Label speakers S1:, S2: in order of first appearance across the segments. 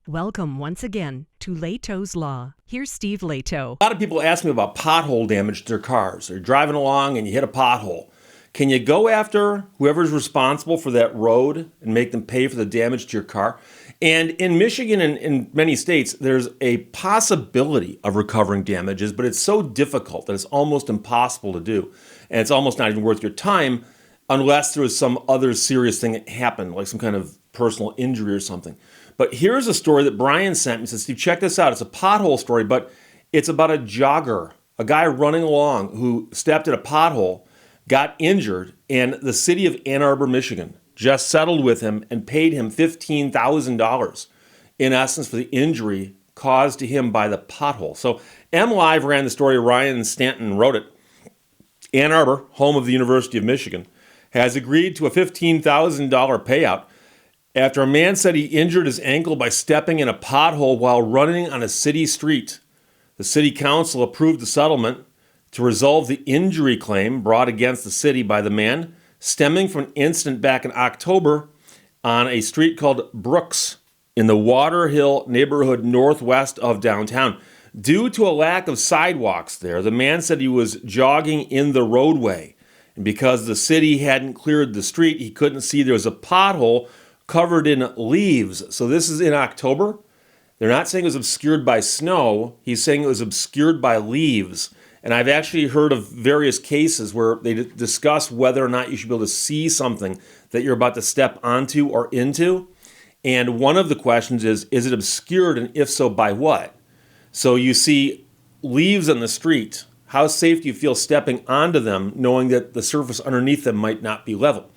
S1: Welcome once again to Lehto's Law. Here's Steve Lehto.
S2: A lot of people ask me about pothole damage to their cars. They're driving along and you hit a pothole. Can you go after whoever's responsible for that road and make them pay for the damage to your car? And in Michigan and in many states, there's a possibility of recovering damages, but it's so difficult that it's almost impossible to do. And it's almost not even worth your time unless there was some other serious thing that happened, like some kind of personal injury or something. But here's a story that Brian sent me. He said, Steve, check this out. It's a pothole story, but it's about a jogger, a guy running along who stepped at a pothole, got injured, and the city of Ann Arbor, Michigan, just settled with him and paid him $15,000, in essence, for the injury caused to him by the pothole. So MLive ran the story. Ryan Stanton wrote it. Ann Arbor, home of the University of Michigan, has agreed to a $15,000 payout after a man said he injured his ankle by stepping in a pothole while running on a city street. The city council approved the settlement to resolve the injury claim brought against the city by the man, stemming from an incident back in October on a street called Brooks in the Water Hill neighborhood northwest of downtown. Due to a lack of sidewalks there, the man said he was jogging in the roadway. And because the city hadn't cleared the street, he couldn't see there was a pothole covered in leaves. So this is in October. They're not saying it was obscured by snow. He's saying it was obscured by leaves. And I've actually heard of various cases where they discuss whether or not you should be able to see something that you're about to step onto or into. And one of the questions is it obscured, and if so, by what? So you see leaves on the street. How safe do you feel stepping onto them, knowing that the surface underneath them might not be level?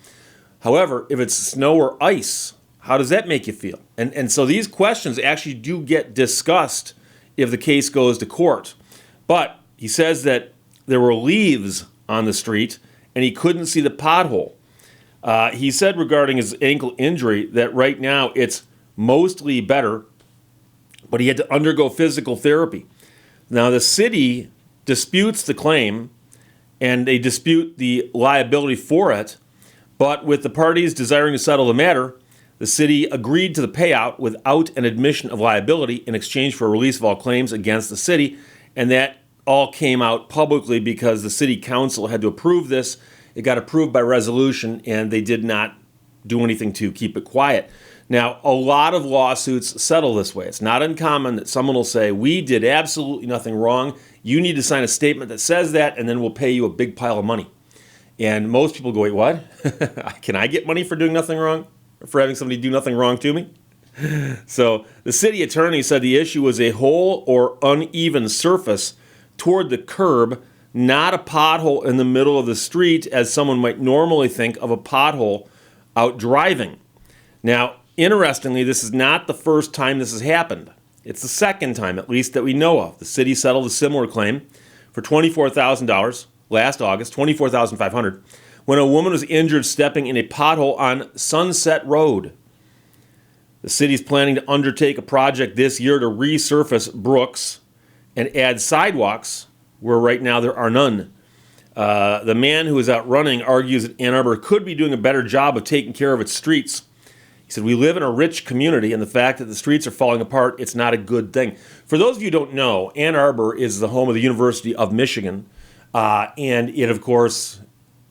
S2: However, if it's snow or ice, how does that make you feel? And so these questions actually do get discussed if the case goes to court. But he says that there were leaves on the street and he couldn't see the pothole. He said regarding his ankle injury that right now it's mostly better, but he had to undergo physical therapy. Now the city disputes the claim and they dispute the liability for it. But with the parties desiring to settle the matter, the city agreed to the payout without an admission of liability in exchange for a release of all claims against the city. And that all came out publicly because the city council had to approve this. It got approved by resolution, and they did not do anything to keep it quiet. Now, a lot of lawsuits settle this way. It's not uncommon that someone will say, we did absolutely nothing wrong. You need to sign a statement that says that, and then we'll pay you a big pile of money. And most people go, wait, what? Can I get money for doing nothing wrong? Or for having somebody do nothing wrong to me? So the city attorney said the issue was a hole or uneven surface toward the curb, not a pothole in the middle of the street, as someone might normally think of a pothole out driving. Now, interestingly, this is not the first time this has happened. It's the second time, at least, that we know of. The city settled a similar claim for $24,000 last August, $24,500, when a woman was injured stepping in a pothole on Sunset Road. The city's planning to undertake a project this year to resurface Brooks and add sidewalks where right now there are none. The man who is out running argues that Ann Arbor could be doing a better job of taking care of its streets. He said, we live in a rich community, and the fact that the streets are falling apart, it's not a good thing. For those of you who don't know, Ann Arbor is the home of the University of Michigan. And it, of course,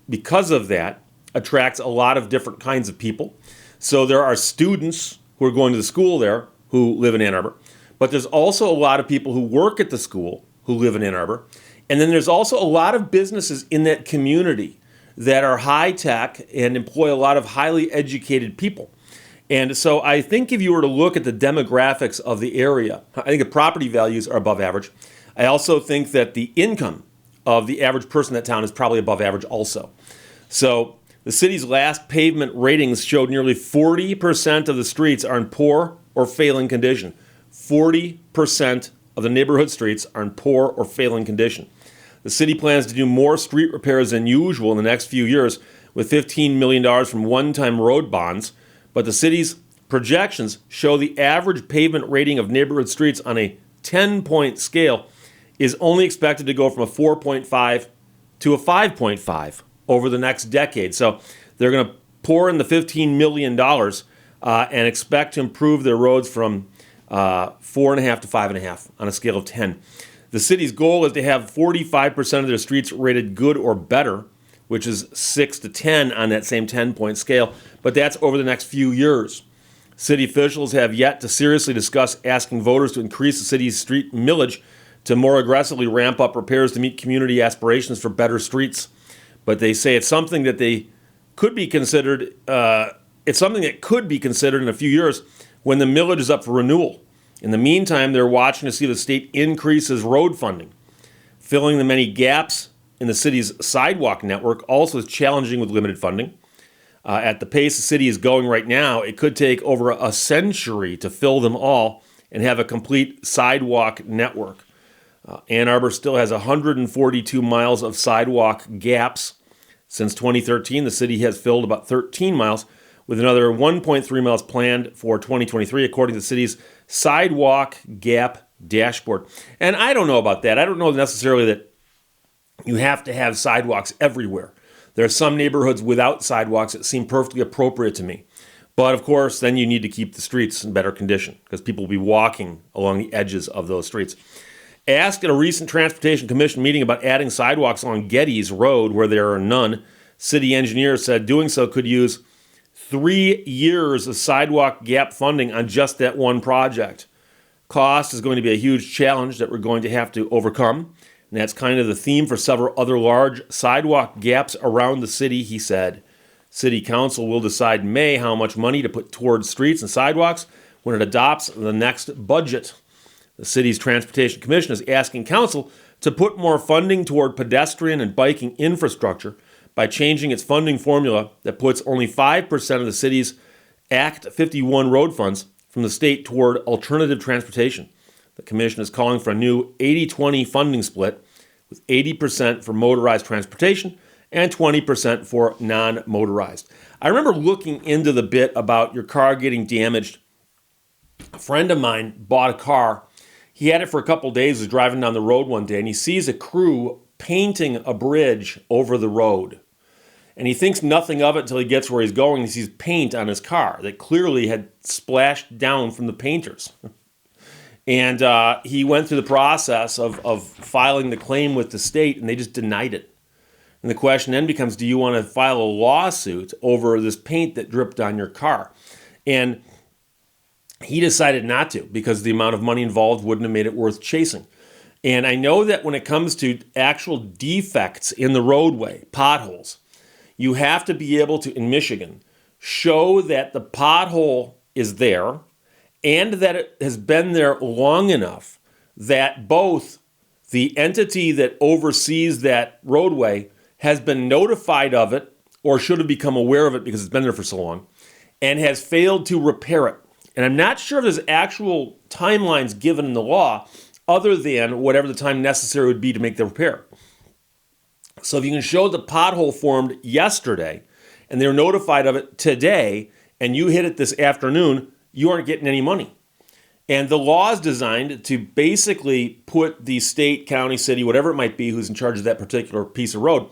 S2: because of that, attracts a lot of different kinds of people. So there are students who are going to the school there who live in Ann Arbor. But there's also a lot of people who work at the school who live in Ann Arbor. And then there's also a lot of businesses in that community that are high-tech and employ a lot of highly educated people. And so I think if you were to look at the demographics of the area, I think the property values are above average. I also think that the income of the average person in that town is probably above average also. So the city's last pavement ratings showed nearly 40% of the streets are in poor or failing condition. 40% of the neighborhood streets are in poor or failing condition. The city plans to do more street repairs than usual in the next few years with $15 million from one-time road bonds, but the city's projections show the average pavement rating of neighborhood streets on a 10-point scale is only expected to go from a 4.5 to a 5.5 over the next decade. So they're going to pour in the $15 million and expect to improve their roads from 4.5 to 5.5 on a scale of 10. The city's goal is to have 45% of their streets rated good or better, which is 6 to 10 on that same 10-point scale, but that's over the next few years. City officials have yet to seriously discuss asking voters to increase the city's street millage to more aggressively ramp up repairs to meet community aspirations for better streets. But they say it's something that they could be considered. It's something that could be considered in a few years when the millage is up for renewal. In the meantime, they're watching to see if the state increases road funding. Filling the many gaps in the city's sidewalk network also is challenging with limited funding. At the pace the city is going right now, it could take over a century to fill them all and have a complete sidewalk network. Ann Arbor still has 142 miles of sidewalk gaps. Since 2013, the city has filled about 13 miles, with another 1.3 miles planned for 2023, according to the city's sidewalk gap dashboard. And I don't know about that. I don't know necessarily that you have to have sidewalks everywhere. There are some neighborhoods without sidewalks that seem perfectly appropriate to me. But of course, then you need to keep the streets in better condition because people will be walking along the edges of those streets. Asked at a recent Transportation Commission meeting about adding sidewalks on Getty's Road where there are none, city engineers said doing so could use 3 years of sidewalk gap funding on just that one project. Cost is going to be a huge challenge that we're going to have to overcome. And that's kind of the theme for several other large sidewalk gaps around the city, he said. City Council will decide in May how much money to put towards streets and sidewalks when it adopts the next budget. The city's Transportation Commission is asking Council to put more funding toward pedestrian and biking infrastructure by changing its funding formula that puts only 5% of the city's Act 51 road funds from the state toward alternative transportation. The commission is calling for a new 80-20 funding split, with 80% for motorized transportation and 20% for non-motorized. I remember looking into the bit about your car getting damaged. A friend of mine bought a car. He had it for a couple days, was driving down the road one day, and he sees a crew painting a bridge over the road. And he thinks nothing of it until he gets where he's going and he sees paint on his car that clearly had splashed down from the painters. And he went through the process of filing the claim with the state, and they just denied it. And the question then becomes, do you want to file a lawsuit over this paint that dripped on your car? And he decided not to because the amount of money involved wouldn't have made it worth chasing. And I know that when it comes to actual defects in the roadway, potholes, you have to be able to, in Michigan, show that the pothole is there and that it has been there long enough that both the entity that oversees that roadway has been notified of it or should have become aware of it because it's been there for so long and has failed to repair it. And I'm not sure if there's actual timelines given in the law other than whatever the time necessary would be to make the repair. So if you can show the pothole formed yesterday and they're notified of it today and you hit it this afternoon, you aren't getting any money. And the law is designed to basically put the state, county, city, whatever it might be, who's in charge of that particular piece of road,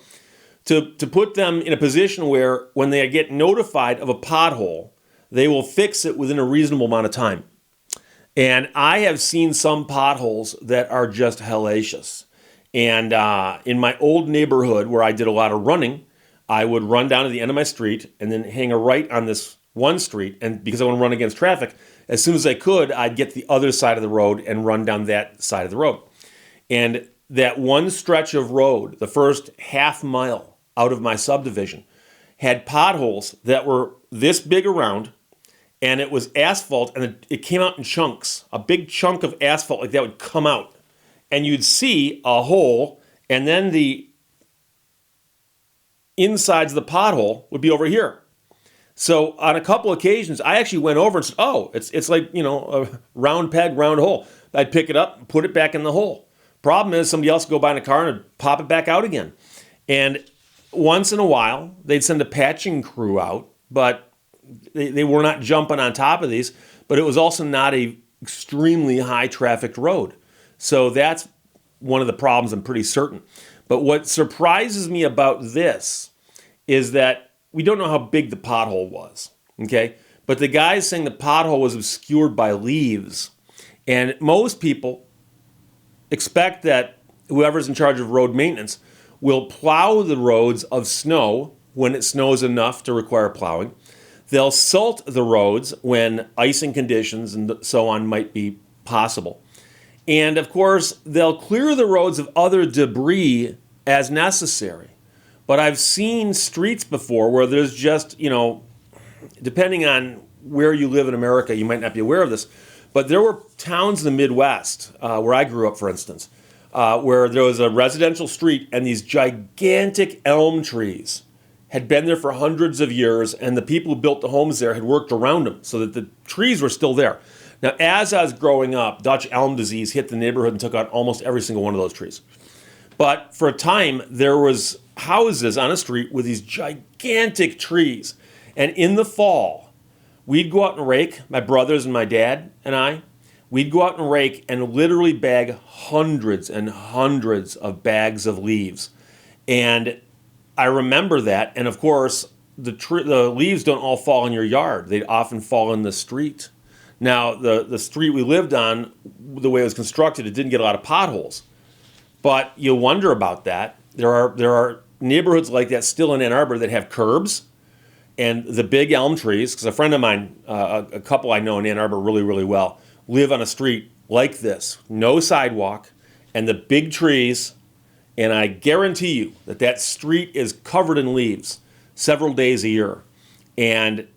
S2: to put them in a position where when they get notified of a pothole, they will fix it within a reasonable amount of time. And I have seen some potholes that are just hellacious. And in my old neighborhood where I did a lot of running, I would run down to the end of my street and then hang a right on this one street, and because I want to run against traffic, as soon as I could, I'd get the other side of the road and run down that side of the road. And that one stretch of road, the first half mile out of my subdivision, had potholes that were this big around, and it was asphalt, and it came out in chunks. A big chunk of asphalt like that would come out, and you'd see a hole, and then the insides of the pothole would be over here. So on a couple occasions, I actually went over and said, oh, it's like, a round peg, round hole. I'd pick it up and put it back in the hole. Problem is somebody else would go by in a car and pop it back out again. And once in a while, they'd send a patching crew out, but they were not jumping on top of these, but it was also not a extremely high trafficked road. So that's one of the problems, I'm pretty certain. But what surprises me about this is that we don't know how big the pothole was, okay? But the guy's saying the pothole was obscured by leaves. And most people expect that whoever's in charge of road maintenance will plow the roads of snow when it snows enough to require plowing. They'll salt the roads when icing conditions and so on might be possible. And of course, they'll clear the roads of other debris as necessary. But I've seen streets before where there's just, depending on where you live in America, you might not be aware of this, but there were towns in the Midwest, where I grew up, for instance, where there was a residential street and these gigantic elm trees had been there for hundreds of years, and the people who built the homes there had worked around them so that the trees were still there. Now, as I was growing up, Dutch elm disease hit the neighborhood and took out almost every single one of those trees. But for a time, there was houses on a street with these gigantic trees. And in the fall, we'd go out and rake, my brothers and my dad and I, we'd go out and rake and literally bag hundreds and hundreds of bags of leaves. And I remember that. And of course, the leaves don't all fall in your yard. They often fall in the street. Now, the street we lived on, the way it was constructed, it didn't get a lot of potholes. But you wonder about that. There are neighborhoods like that still in Ann Arbor that have curbs and the big elm trees, because a friend of mine, a couple I know in Ann Arbor really, really well, live on a street like this, no sidewalk, and the big trees, and I guarantee you that street is covered in leaves several days a year. And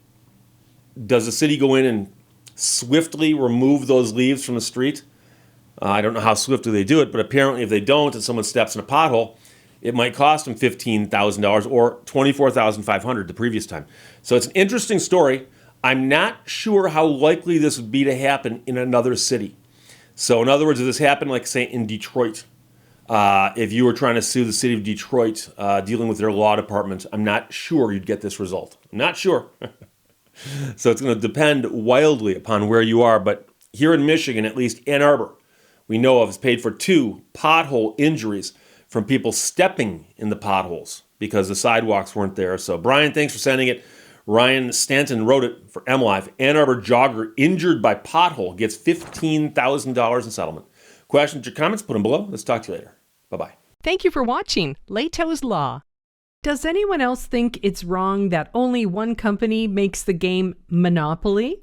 S2: does the city go in and swiftly remove those leaves from the street? I don't know how swiftly they do it, but apparently if they don't and someone steps in a pothole, it might cost them $15,000 or $24,500 the previous time. So it's an interesting story. I'm not sure how likely this would be to happen in another city. So in other words, if this happened, like say in Detroit, if you were trying to sue the city of Detroit, dealing with their law department, I'm not sure you'd get this result. I'm not sure. So it's going to depend wildly upon where you are. But here in Michigan, at least Ann Arbor, we know of has paid for 2 pothole injuries from people stepping in the potholes because the sidewalks weren't there. So Brian, thanks for sending it. Ryan Stanton wrote it for MLive. Ann Arbor jogger injured by pothole gets $15,000 in settlement. Questions or comments, put them below. Let's talk to you later. Bye-bye.
S1: Thank you for watching Lehto's Law. Does anyone else think it's wrong that only one company makes the game Monopoly?